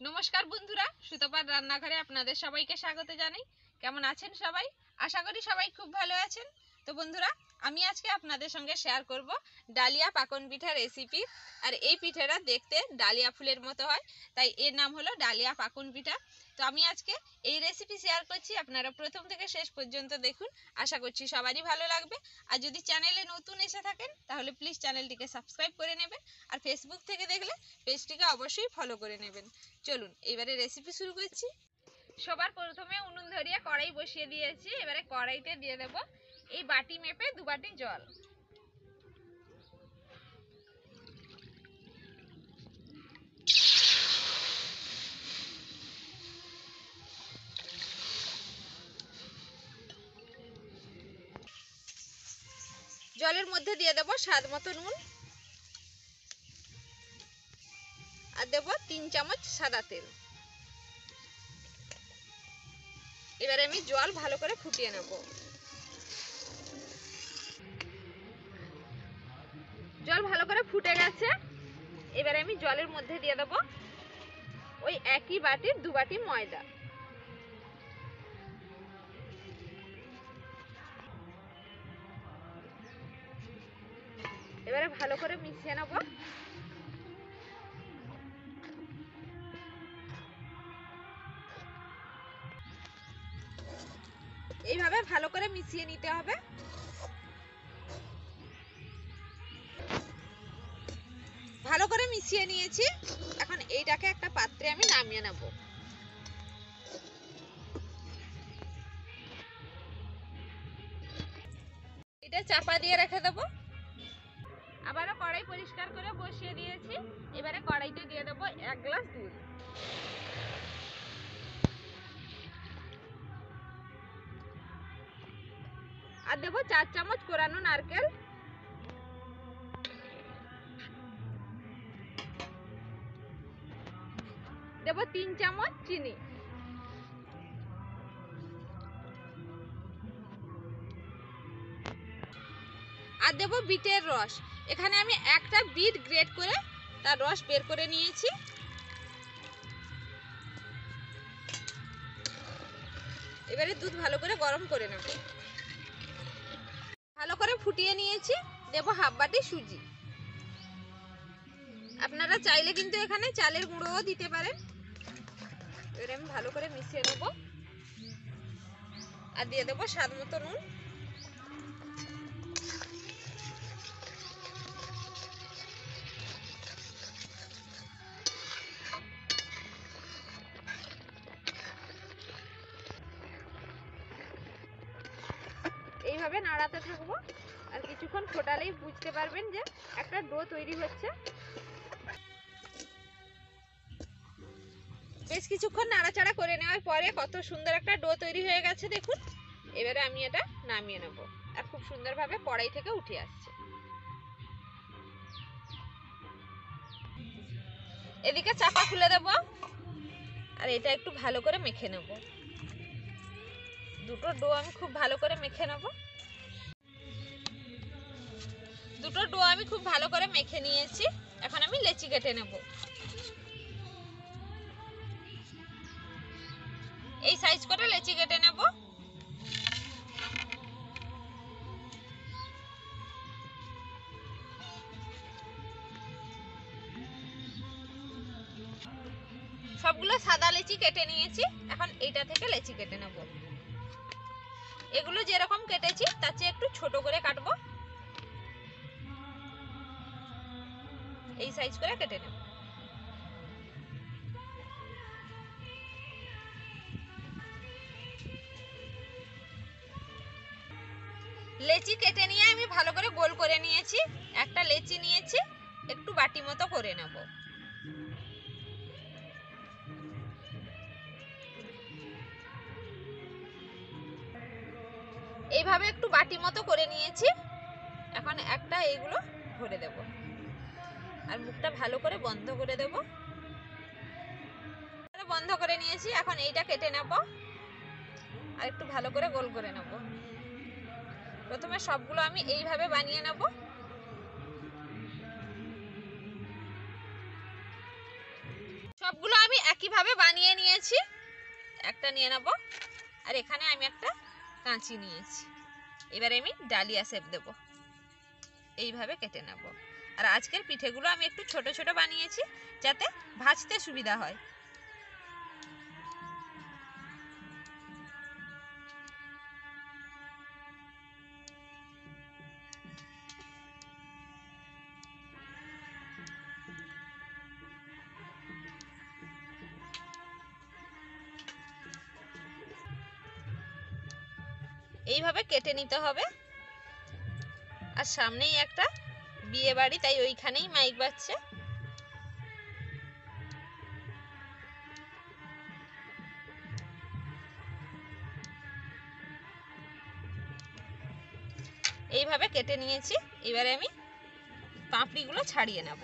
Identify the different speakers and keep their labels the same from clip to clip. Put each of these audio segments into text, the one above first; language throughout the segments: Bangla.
Speaker 1: নমস্কার বন্ধুরা, সুতপার রান্নাঘরে আপনাদের সবাইকে স্বাগত জানাই। কেমন আছেন সবাই? আশা করি সবাই খুব ভালো আছেন। তো বন্ধুরা, আমি আজকে আপনাদের সঙ্গে শেয়ার করব ডালিয়া পাকন পিঠা রেসিপি। আর এই পিঠাটা দেখতে ডালিয়া ফুলের মতো হয়, তাই এর নাম হলো ডালিয়া পাকন পিঠা। তো আমি আজকে এই রেসিপি শেয়ার করছি, আপনারা প্রথম থেকে শেষ পর্যন্ত দেখুন। আশা করছি সবারই ভালো লাগবে। আর যদি চ্যানেলে নতুন এসে থাকেন তাহলে প্লিজ চ্যানেলটিকে সাবস্ক্রাইব করে নেবেন। আর ফেসবুক থেকে দেখলে পেজটিকে অবশ্যই ফলো করে নেবেন। চলুন এবারে রেসিপি শুরু করছি। সবার প্রথমে উনুন ধরিয়ে কড়াই বসিয়ে দিয়েছি। এবারে কড়াইতে দিয়ে দেব এই বাটি মেপে 2 বাটি জল। জলের মধ্যে দিয়ে দেব স্বাদ মতো নুন আর দেব 3 চামচ সাদা তেল। এবারে আমি জল ভালো করে ফুটিয়ে নেব। জল ভালো করে ফুটে গেছে। এবারে আমি জলের মধ্যে দিয়ে দেব ওই একই বাটির 2 বাটি ময়দা। এবারে ভালো করে মিশিয়ে নেব। এইভাবে ভালো করে মিশিয়ে নিতে হবে। ভালো করে মিশিয়ে নিয়েছি। এখন এইটাকে একটা পাত্রে আমি নামিয়ে নেব। এটা চাপা দিয়ে রেখে দেব। আবারও কড়াই পরিষ্কার করে বসিয়ে দিয়েছি। এবারে কড়াইতে দিয়ে দেব 1 গ্লাস দুধ। আর দেব 4 চামচ কোরানো নারকেল। দেব 3 চামচ চিনি। আর দেব বিটের রস। এখানে আমি একটা বিট গ্রেট করে তার রস বের করে নিয়েছি। এবারে দুধ ভালো করে গরম করে নেব। ভালো করে ফুটিয়ে নিয়েছি। দেব হাফ বাটি সুজি। আপনারা চাইলে কিন্তু এখানে চালের গুঁড়োও দিতে পারেন। এবারে আমি ভালো করে মিশিয়ে নেব। আর দিয়ে দেব স্বাদ মতো নুন। এইভাবে নাড়াতে থাকবো। আর কিছুক্ষণ ফোটালেই বুঝতে পারবেন যে একটা ডো তৈরি হচ্ছে। বেশ কিছুক্ষণ নাড়াচাড়া করে নেওয়ার পরে কত সুন্দর একটা ডো তৈরি হয়ে গেছে দেখুন। এবারে আমি এটা নামিয়ে নেব। আর খুব সুন্দরভাবে কড়াই থেকে উঠে আসছে। এদিকে চাপা খুলে দেব। আর এটা একটু ভালো করে মেখে নেব। দুটো ডো আমি খুব ভালো করে মেখে নেব। দুটো ডো আমি খুব ভালো করে মেখে নিয়েছি। এখন আমি লেচি কেটে নেব। এই সাইজ করে লেচি কেটে নেব। সবগুলো সাদা লেচি কেটে নিয়েছি। এখন এইটা থেকে লেচি কেটে নেব। এগুলো যেরকম কেটেছি তার চেয়ে একটু ছোট করে কাটবো। এই সাইজ করে কেটে নেব। লেচি কেটে নিয়ে আমি ভালো করে গোল করে নিয়েছি। একটা লেচি নিয়েছি, একটু বাটি মতো করে নেব। এইভাবে একটু বাটি মতো করে নিয়েছি। এখন একটা এইগুলো ভরে দেব। আর মুখটা ভালো করে বন্ধ করে দেব। বন্ধ করে নিয়েছি। এখন এইটা কেটে নেব। আর একটু ভালো করে গোল করে নেব। প্রথমে সবগুলো আমি এইভাবে বানিয়ে নেব। সবগুলো আমি একইভাবে বানিয়ে নিয়েছি, একটা নিয়ে নেব। আর এখানে আমি একটা কাঁচি নিয়েছি। এবারে আমি ডালিয়া শেপ দেব, এইভাবে কেটে নেব। আর আজকের পিঠেগুলো আমি একটু ছোট ছোট বানিয়েছি যাতে ভাজতে সুবিধা হয়। এইভাবে কেটে নিতে হবে। আর সামনেই একটা বিয়ে বাড়ি, তাই ওইখানেই মাইক বাজছে। এইভাবে কেটে নিয়েছি। এবারে আমি পাপড়িগুলো ছাড়িয়ে নেব।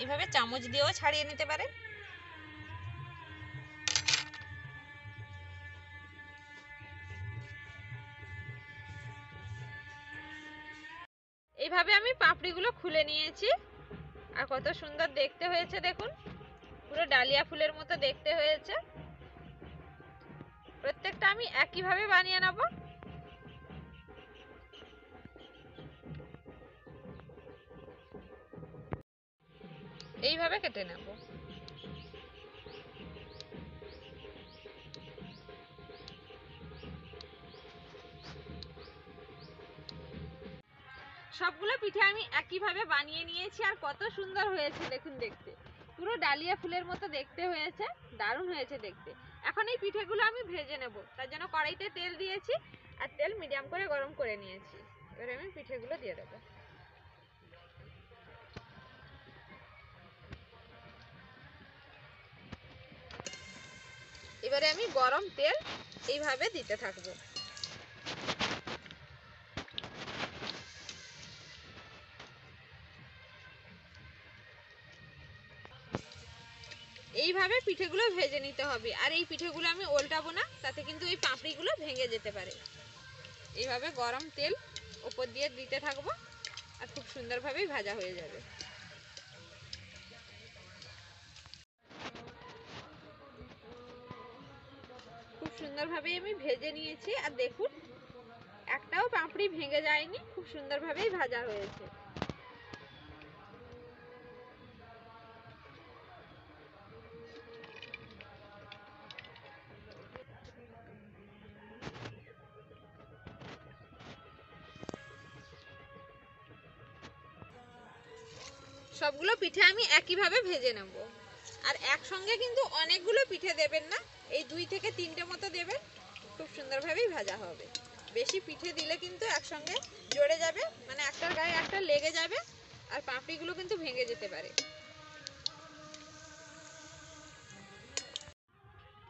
Speaker 1: এইভাবে চামচ দিয়েও ছাড়িয়ে নিতে পারে। এইভাবে আমি পাপড়িগুলো খুলে নিয়েছি। আর কত সুন্দর দেখতে হয়েছে দেখুন, পুরো ডালিয়া ফুলের মতো দেখতে হয়েছে। প্রত্যেকটা আমি একইভাবে বানিয়ে নেব। এইভাবে কেটে নেব। সবগুলো পিঠে আমি একইভাবে বানিয়ে নিয়েছি। আর কত সুন্দর হয়েছে দেখুন দেখতে, পুরো ডালিয়া ফুলের মতো দেখতে হয়েছে, দারুণ হয়েছে দেখতে। এখন এই পিঠেগুলো আমি ভেজে নেব। তার জন্য কড়াইতে তেল দিয়েছি আর তেল মিডিয়াম করে গরম করে নিয়েছি। এবারে আমি পিঠেগুলো দিয়ে দেবো। এবারে আমি গরম তেল এইভাবে দিতে থাকবো। এইভাবে পিঠেগুলো ভেজে নিতে হবে। আর এই পিঠেগুলো আমি উল্টাবো না, তাতে কিন্তু এই পাপড়িগুলো ভেঙে যেতে পারে। এইভাবে গরম তেল উপর দিয়ে দিতে থাকবো আর খুব সুন্দরভাবেই ভাজা হয়ে যাবে। খুব সুন্দরভাবেই আমি ভেজে নিয়েছি। আর দেখুন একটাও পাপড়ি ভেঙে যায়নি, খুব সুন্দরভাবেই ভাজা হয়েছে। সবগুলো পিঠে আমি একইভাবে ভেজে নেব। আর একসঙ্গে কিন্তু অনেকগুলো পিঠে দেবেন না, এই 2 থেকে 3টে মতো দেবেন, খুব সুন্দরভাবেই ভাজা হবে। বেশি পিঠে দিলে কিন্তু একসঙ্গে জড়ে যাবে, মানে একটার গায়ে একটা লেগে যাবে আর পাপড়িগুলো কিন্তু ভেঙে যেতে পারে।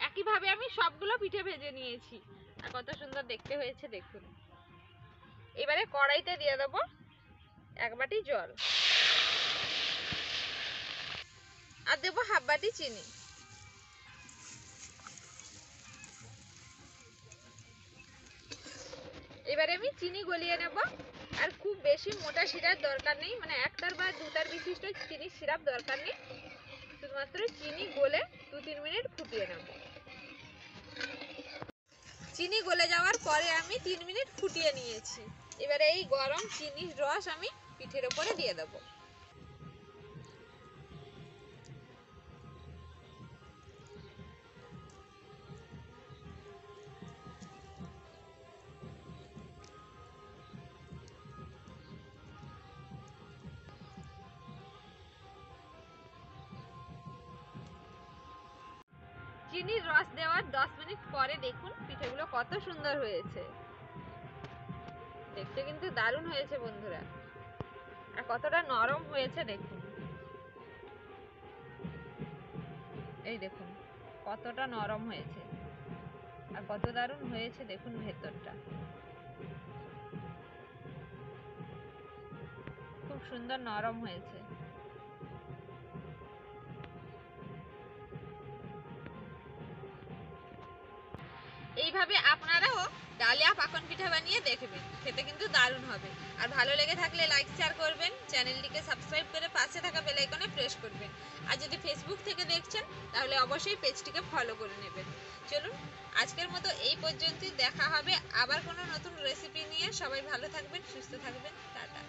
Speaker 1: একইভাবে আমি সবগুলো পিঠে ভেজে নিয়েছি। আর কত সুন্দর দেখতে হয়েছে দেখুন। এবারে কড়াইতে দিয়ে দেবো 1 বাটি জল আর দেবো 1/2 বাটি চিনি। এবারে আমি চিনি গলিয়ে নেব। আর খুব বেশি মোটা শিরার দরকার নেই, মানে 1টার বা 2টার বিশিষ্ট চিনির সিরাপ দরকার নেই। শুধুমাত্র চিনি গলে 2-3 মিনিট ফুটিয়ে নেব। চিনি গলে যাওয়ার পরে আমি 3 মিনিট ফুটিয়ে নিয়েছি। এবারে এই গরম চিনির রস আমি পিঠের উপরে দিয়ে দেব। চিনির রস দেওয়ার 10 মিনিট পরে দেখুন পিঠেগুলো কত সুন্দর হয়েছে দেখতে, কিন্তু দারুণ হয়েছে বন্ধুরা। আর কতটা নরম হয়েছে দেখুন, এই দেখুন কতটা নরম হয়েছে আর কত দারুণ হয়েছে দেখুন ভেতরটা, খুব সুন্দর নরম হয়েছে। এইভাবে আপনারাও ডালিয়া পাকন পিঠা বানিয়ে দেখবেন, খেতে কিন্তু দারুণ হবে। আর ভালো লেগে থাকলে লাইক শেয়ার করবেন, চ্যানেলটিকে সাবস্ক্রাইব করে পাশে থাকা বেল আইকনে জিজ্ঞেস করবেন। আর যদি ফেসবুক থেকে দেখছেন তাহলে অবশ্যই পেজটিকে ফলো করে নেবেন। চলুন আজকের মতো এই পর্যন্তই, দেখা হবে আবার কোনো নতুন রেসিপি নিয়ে। সবাই ভালো থাকবেন, সুস্থ থাকবেন, টাটা।